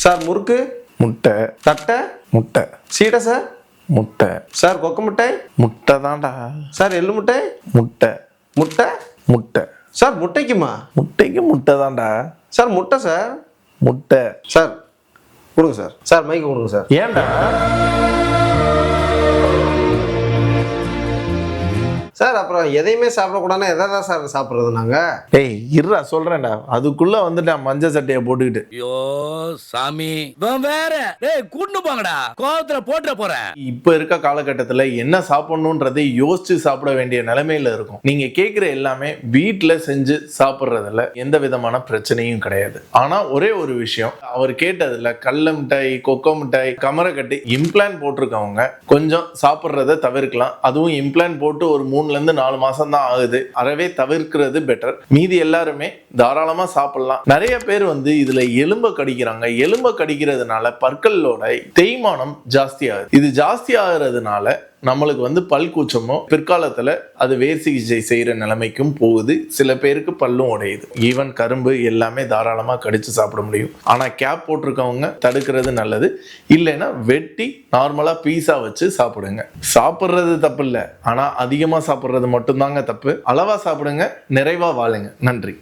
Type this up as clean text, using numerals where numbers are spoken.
Sir முறுக்கு, முட்டை, தட்டை, முட்டை, சீடை சார், முட்டை, சார் கொக்கு மிட்டாய், முட்டை தான்டா. சார் எள்ளு மிட்டாய், முட்டை, முட்டை, முட்டை, சார் முட்டைக்குமா, முட்டைக்கு முட்டை தான்டா. சார் முட்டை சார், முட்டை. சார் கொடுங்க சார், சார் மைக்கு கொடுங்க சார். ஏன்டா சார் அப்புறம் எதையுமே சாப்பிடக்கூடாதுன்னா எதை தான் சார் சாப்பிட்றது நாங்கள்? ஏய் இருடா சொல்றேன்டா, அதுக்குள்ள வந்துட்டான் மஞ்ச சட்டையை போட்டுக்கிட்டு. ஐயோ சாமி வேற டேய் கூட்டு போங்கடா, கோவத்துல போட்டுற போறேன். இப்ப இருக்க காலகட்டத்துல என்ன சாப்பிடணும்ன்றதை யோசிச்சு சாப்பிட வேண்டிய நிலைமையில இருக்கும். நீங்க கேட்கிற எல்லாமே வீட்டுல செஞ்சு சாப்பிட்றதுல எந்த விதமான பிரச்சனையும் கிடையாது. ஆனா ஒரே ஒரு விஷயம், அவர் கேட்டதுல கடல மிட்டாய், கொக்கோ மிட்டாய், கமரக்கட்டு, இம்ப்ளான் போட்டிருக்கவங்க கொஞ்சம் சாப்பிட்றத தவிர்க்கலாம். அதுவும் இம்ப்ளான் போட்டு ஒரு 3 ல இருந்து 4 மாசம் தான் ஆகுது. அறவே தவிர்க்கிறது பெட்டர். மீதி எல்லாருமே தாராளமா சாப்பிடலாம். நிறைய பேர் இதுல எலும்ப கடிக்கிறாங்க. எலும்ப கடிக்கிறதுனால பற்களோட தேய்மானம் ஜாஸ்தி ஆகுது. இது ஜாஸ்தி ஆகுறதுனால நம்மளுக்கு பல் கூச்சமோ பிற்காலத்துல அது வேர் சிகிச்சை செய்யற நிலைமைக்கும் போகுது. சில பேருக்கு பல்லும் உடையுது. ஈவன் கரும்பு எல்லாமே தாராளமா கடிச்சு சாப்பிட முடியும். ஆனா கேப் போட்டிருக்கவங்க தடுக்கிறது நல்லது. இல்லைன்னா வெட்டி நார்மலா பீஸா வச்சு சாப்பிடுங்க. சாப்பிட்றது தப்பு இல்லை, ஆனா அதிகமா சாப்பிட்றது மட்டும்தாங்க தப்பு. அளவா சாப்பிடுங்க, நிறைவா வாழுங்க. நன்றி.